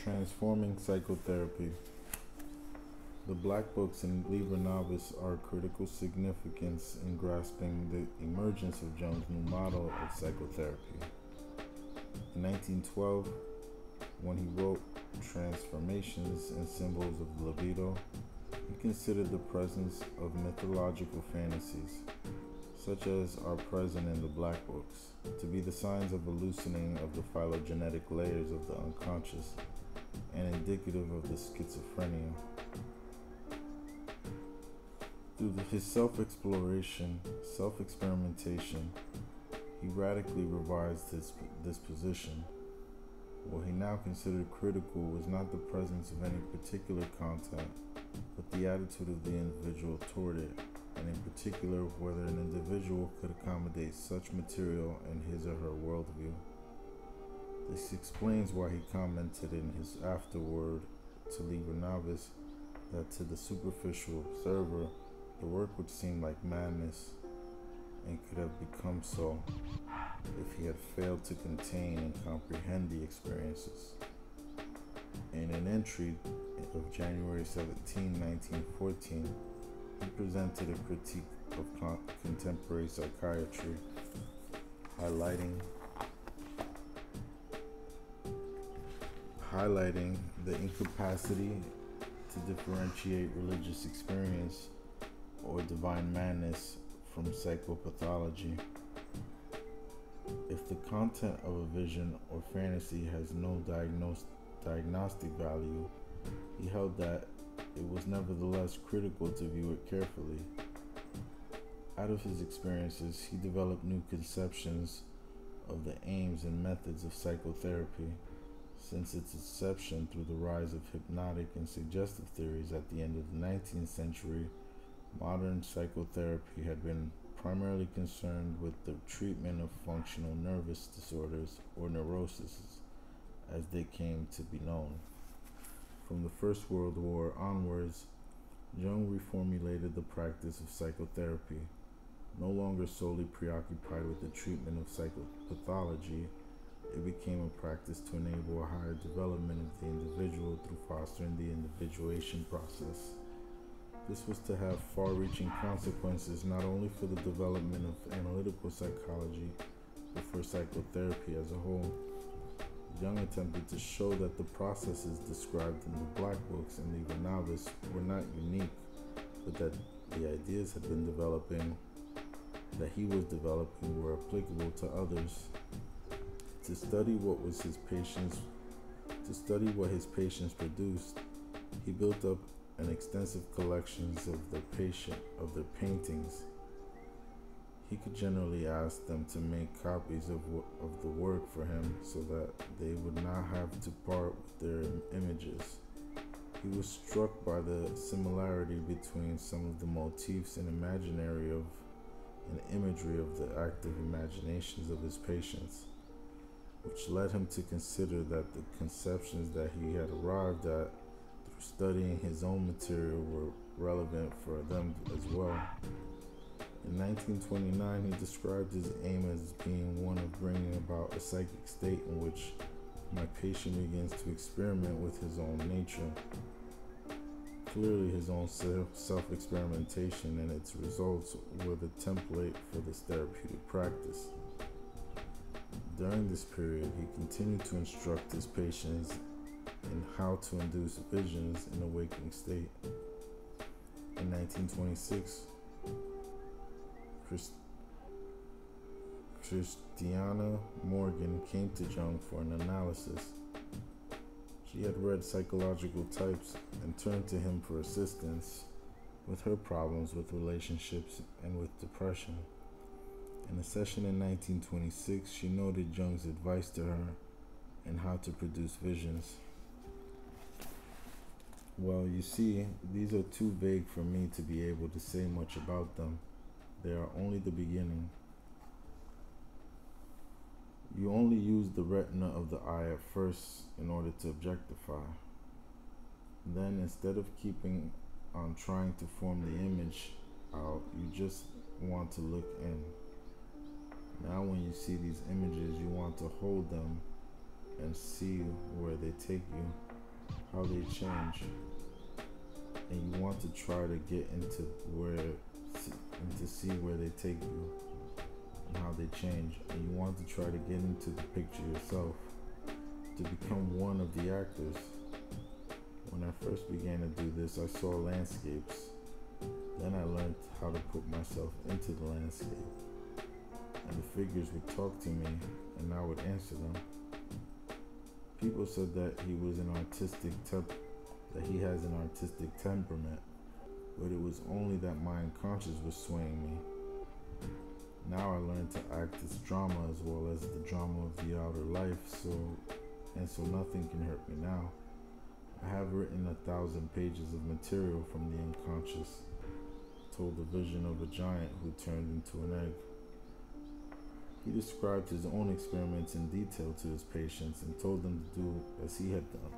Transforming psychotherapy. The Black Books and Liber Novice are of critical significance in grasping the emergence of Jung's new model of psychotherapy. In 1912, when he wrote Transformations and Symbols of Libido, he considered the presence of mythological fantasies, such as are present in the Black Books, to be the signs of a loosening of the phylogenetic layers of the unconscious and indicative of the schizophrenia. Through his self-exploration, self-experimentation, he radically revised this position. What he now considered critical was not the presence of any particular content, but the attitude of the individual toward it, and in particular whether an individual could accommodate such material in his or her worldview. This explains why he commented in his afterword to Liber Novice that to the superficial observer, the work would seem like madness, and could have become so if he had failed to contain and comprehend the experiences. In an entry of January 17, 1914, he presented a critique of contemporary psychiatry, highlighting the incapacity to differentiate religious experience or divine madness from psychopathology. If the content of a vision or fantasy has no diagnostic value, he held that it was nevertheless critical to view it carefully. Out of his experiences, he developed new conceptions of the aims and methods of psychotherapy. Since its inception through the rise of hypnotic and suggestive theories at the end of the 19th century, modern psychotherapy had been primarily concerned with the treatment of functional nervous disorders, or neuroses, as they came to be known. From the First World War onwards, Jung reformulated the practice of psychotherapy. No longer solely preoccupied with the treatment of psychopathology, it became a practice to enable a higher development of the individual through fostering the individuation process. This was to have far-reaching consequences not only for the development of analytical psychology, but for psychotherapy as a whole. Jung attempted to show that the processes described in the Black Books and Liber Novice were not unique, but that the ideas that he was developing were applicable to others. To study what his patients produced, he built up an extensive collections of their paintings. He could generally ask them to make copies of the work for him so that they would not have to part with their images. He was struck by the similarity between some of the motifs and imaginary and imagery of the active imaginations of his patients, which led him to consider that the conceptions that he had arrived at through studying his own material were relevant for them as well. In 1929, he described his aim as being one of bringing about a psychic state in which my patient begins to experiment with his own nature. Clearly, his own self-experimentation and its results were the template for this therapeutic practice. During this period, he continued to instruct his patients in how to induce visions in a waking state. In 1926, Christiana Morgan came to Jung for an analysis. She had read psychological types and turned to him for assistance with her problems with relationships and with depression. In a session in 1926, she noted Jung's advice to her and how to produce visions. Well, you see, these are too vague for me to be able to say much about them. They are only the beginning. You only use the retina of the eye at first in order to objectify. Then, instead of keeping on trying to form the image out, you just want to look in. Now when you see these images, you want to hold them and see where they take you. how they change, and you want to try to get into to see where they take you and how they change, and you want to try to get into the picture yourself, to become one of the actors. When I first began to do this, I saw landscapes. Then I learned how to put myself into the landscape, and the figures would talk to me, and I would answer them. People said that he has an artistic temperament, but it was only that my unconscious was swaying me. Now I learned to act as drama as well as the drama of the outer life, so nothing can hurt me now. I have written 1,000 pages of material from the unconscious, told the vision of a giant who turned into an egg. He described his own experiments in detail to his patients and told them to do as he had done.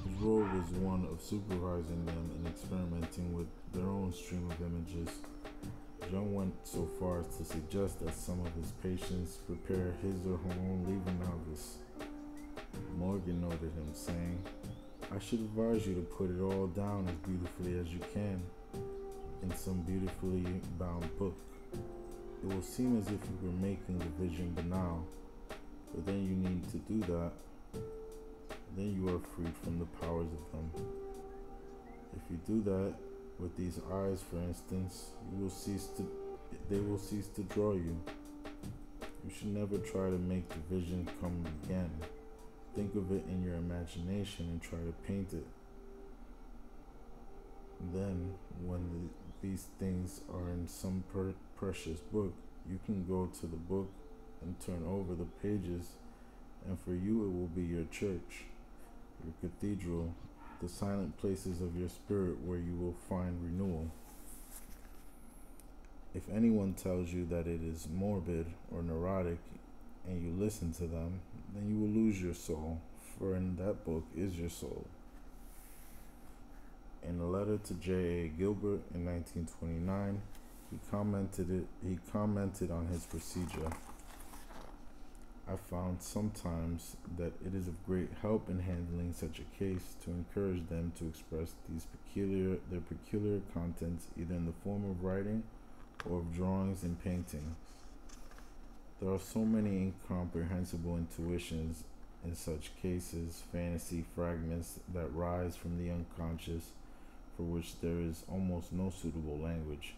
His role was one of supervising them and experimenting with their own stream of images. Jung went so far as to suggest that some of his patients prepare his or her own leaving novice. Morgan noted him, saying, "I should advise you to put it all down as beautifully as you can in some beautifully bound book. It will seem as if you were making the vision banal, but then you need to do that. Then you are freed from the powers of them. If you do that with these eyes, for instance, they will cease to draw you. You should never try to make the vision come again. Think of it in your imagination and try to paint it. Then, when these things are in some precious book, you can go to the book and turn over the pages, and for you it will be your church, your cathedral, the silent places of your spirit where you will find renewal. If anyone tells you that it is morbid or neurotic, and you listen to them, then you will lose your soul, for in that book is your soul." In a letter to J.A. Gilbert in 1929, he commented on his procedure. "I found sometimes that it is of great help in handling such a case to encourage them to express their peculiar contents either in the form of writing or of drawings and paintings. There are so many incomprehensible intuitions in such cases, fantasy fragments that rise from the unconscious, for which there is almost no suitable language.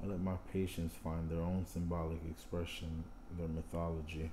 I let my patients find their own symbolic expression, their mythology."